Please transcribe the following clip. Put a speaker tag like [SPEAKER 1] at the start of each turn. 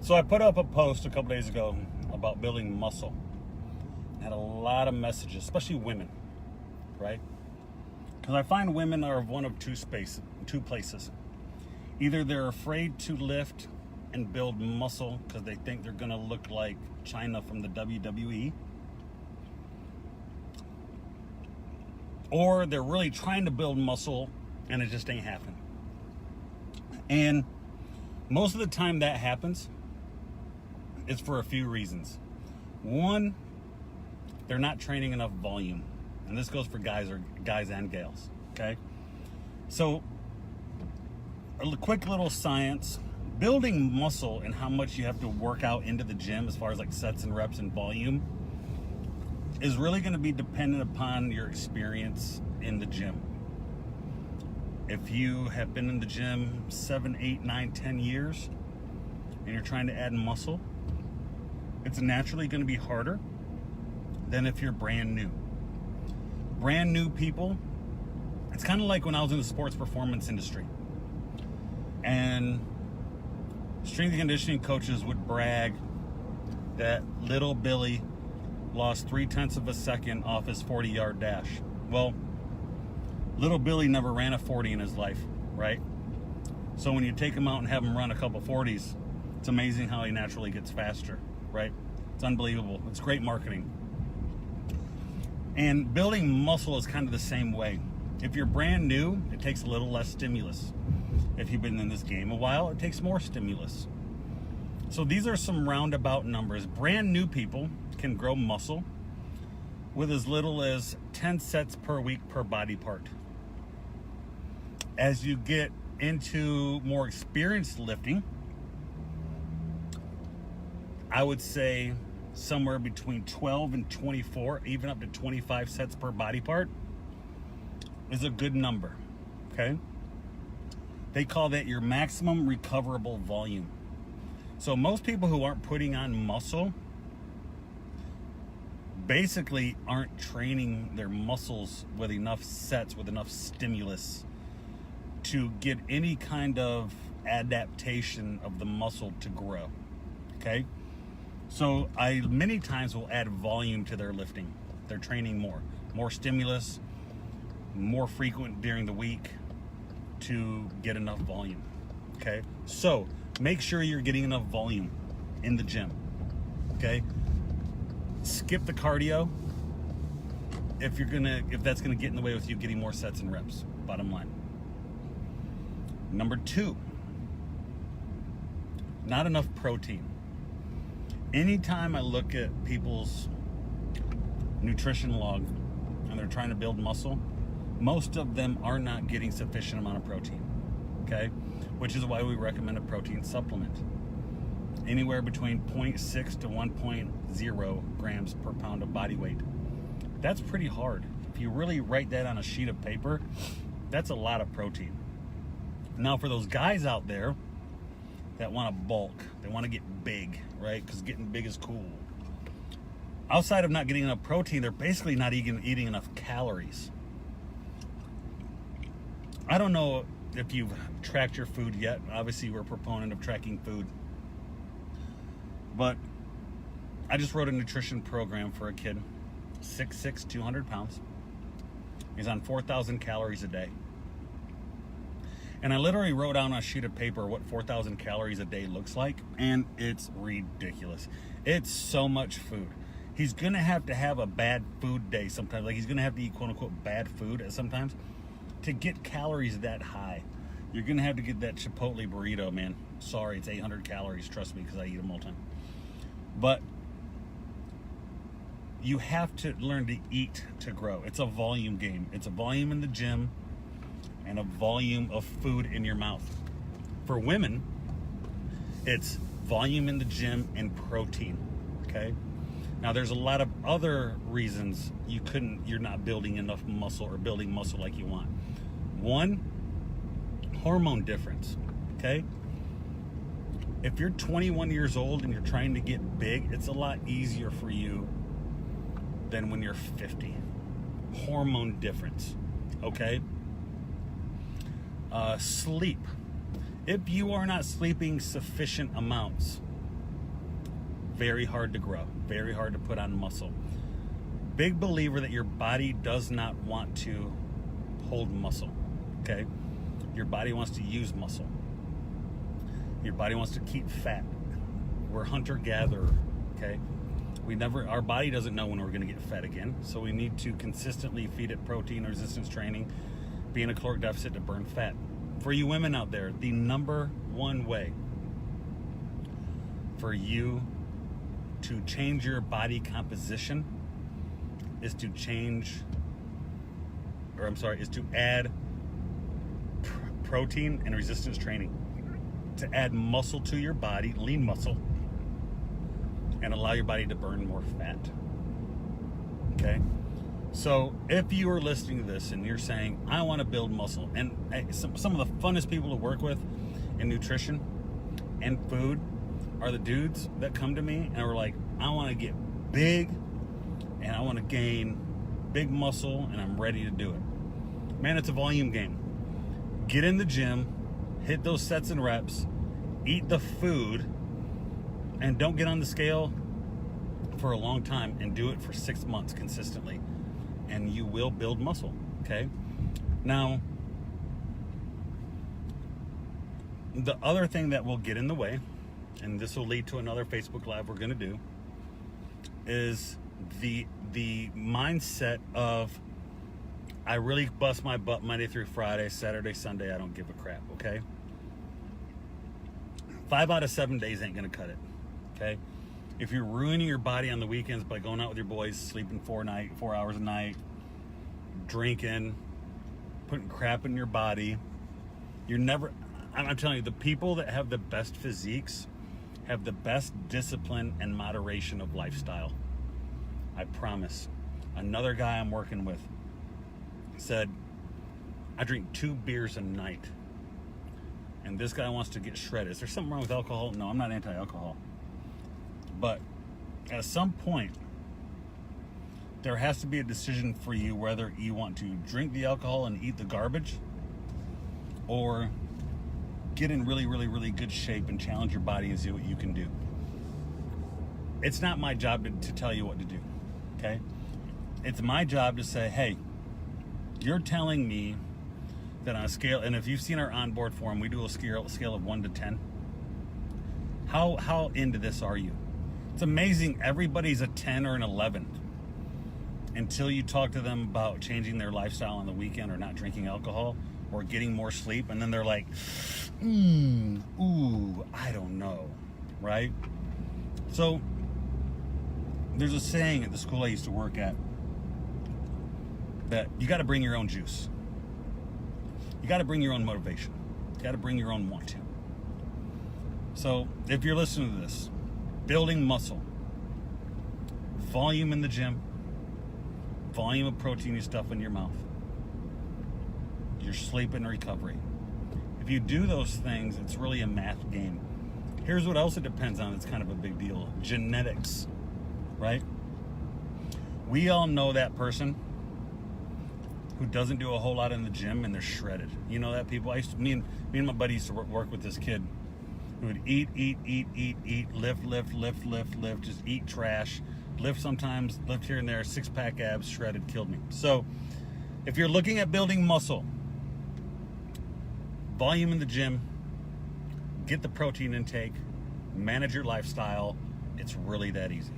[SPEAKER 1] So I put up a post a couple days ago about building muscle. I had a lot of messages, especially women, right? Because I find women are one of two places. Either they're afraid to lift and build muscle because they think they're going to look like China from the WWE, or they're really trying to build muscle and it just ain't happening. And most of the time that happens is for a few reasons. One, they're not training enough volume. And this goes for guys and gals, okay? So, a quick little science. Building muscle and how much you have to work out into the gym as far as like sets and reps and volume is really going to be dependent upon your experience in the gym. If you have been in the gym 7, 8, 9, 10 years and you're trying to add muscle, it's naturally going to be harder than if you're brand new. Brand new people, it's kind of like when I was in the sports performance industry. And strength and conditioning coaches would brag that little Billy lost 0.3 of a second off his 40-yard dash. Well, little Billy never ran a 40 in his life, right? So when you take him out and have him run a couple 40s, it's amazing how he naturally gets faster, right? It's unbelievable. It's great marketing. And building muscle is kind of the same way. If you're brand new, it takes a little less stimulus. If you've been in this game a while, it takes more stimulus. So these are some roundabout numbers. Brand new people can grow muscle with as little as 10 sets per week per body part. As you get into more experienced lifting, I would say somewhere between 12 and 24, even up to 25 sets per body part is a good number, okay? They call that your maximum recoverable volume. So most people who aren't putting on muscle basically aren't training their muscles with enough sets, with enough stimulus to get any kind of adaptation of the muscle to grow, okay? So I many times will add volume to their lifting. They're training more stimulus, more frequent during the week to get enough volume, okay? So make sure you're getting enough volume in the gym, okay? Skip the cardio if that's gonna get in the way with you getting more sets and reps, bottom line. Number 2, not enough protein. Anytime I look at people's nutrition log and they're trying to build muscle, most of them are not getting sufficient amount of protein, okay? Which is why we recommend a protein supplement. Anywhere between 0.6 to 1.0 grams per pound of body weight. That's pretty hard. If you really write that on a sheet of paper, that's a lot of protein. Now for those guys out there that want to bulk, they want to get big, right? Because getting big is cool. Outside of not getting enough protein, they're basically not eating enough calories. I don't know if you've tracked your food yet. Obviously, we're a proponent of tracking food. But I just wrote a nutrition program for a kid, 6'6", 200 pounds. He's on 4,000 calories a day. And I literally wrote down on a sheet of paper what 4,000 calories a day looks like, and it's ridiculous. It's so much food. He's gonna have to have a bad food day sometimes. Like he's gonna have to eat quote unquote bad food at sometimes to get calories that high. You're gonna have to get that Chipotle burrito, man. Sorry, it's 800 calories, trust me, because I eat them all the time. But you have to learn to eat to grow. It's a volume game. It's a volume in the gym and a volume of food in your mouth. For women, it's volume in the gym and protein, okay? Now there's a lot of other reasons you're not building enough muscle or building muscle like you want. One, hormone difference, okay? If you're 21 years old and you're trying to get big, it's a lot easier for you than when you're 50. Hormone difference, okay? Sleep. If you are not sleeping sufficient amounts, very hard to grow, very hard to put on muscle. Big believer that your body does not want to hold muscle, okay? Your body wants to use muscle. Your body wants to keep fat. We're hunter-gatherer, okay? Our body doesn't know when we're gonna get fat again, so we need to consistently feed it protein, resistance training, be in a caloric deficit to burn fat. For you women out there, the number one way for you to change your body composition is to add protein and resistance training, to add muscle to your body, lean muscle, and allow your body to burn more fat. Okay? So if you are listening to this and you're saying, I want to build muscle, and some of the funnest people to work with in nutrition and food are the dudes that come to me and are like, I want to get big and I want to gain big muscle and I'm ready to do it. Man, it's a volume game. Get in the gym, hit those sets and reps, eat the food, and don't get on the scale for a long time, and do it for 6 months consistently, and you will build muscle, okay? Now, the other thing that will get in the way, and this will lead to another Facebook Live we're going to do, is the mindset of, I really bust my butt Monday through Friday, Saturday, Sunday, I don't give a crap, okay? 5 out of 7 days ain't going to cut it, okay? If you're ruining your body on the weekends by going out with your boys, sleeping 4 hours a night, drinking, putting crap in your body, you're never... I'm telling you, the people that have the best physiques have the best discipline and moderation of lifestyle. I promise. Another guy I'm working with said, I drink 2 beers a night. And this guy wants to get shredded. Is there something wrong with alcohol? No, I'm not anti-alcohol. But at some point, there has to be a decision for you whether you want to drink the alcohol and eat the garbage, or get in really, really, really good shape and challenge your body and see what you can do. It's not my job to tell you what to do, okay? It's my job to say, hey, you're telling me that on a scale, and if you've seen our onboard form, we do a scale of 1 to 10. How into this are you? It's amazing. Everybody's a 10 or an 11 until you talk to them about changing their lifestyle on the weekend, or not drinking alcohol, or getting more sleep, and then they're like, I don't know, right? So there's a saying at the school I used to work at that you got to bring your own juice. You got to bring your own motivation. You got to bring your own want to. So if you're listening to this, building muscle, volume in the gym, volume of protein you stuff in your mouth, your sleep and recovery. If you do those things, it's really a math game. Here's what else it depends on. It's kind of a big deal. Genetics, right? We all know that person who doesn't do a whole lot in the gym and they're shredded. You know that people? Me and my buddy used to work with this kid who would eat, lift, just eat trash, lift sometimes, lift here and there, 6-pack abs, shredded, killed me. So if you're looking at building muscle, volume in the gym, get the protein intake, manage your lifestyle, it's really that easy.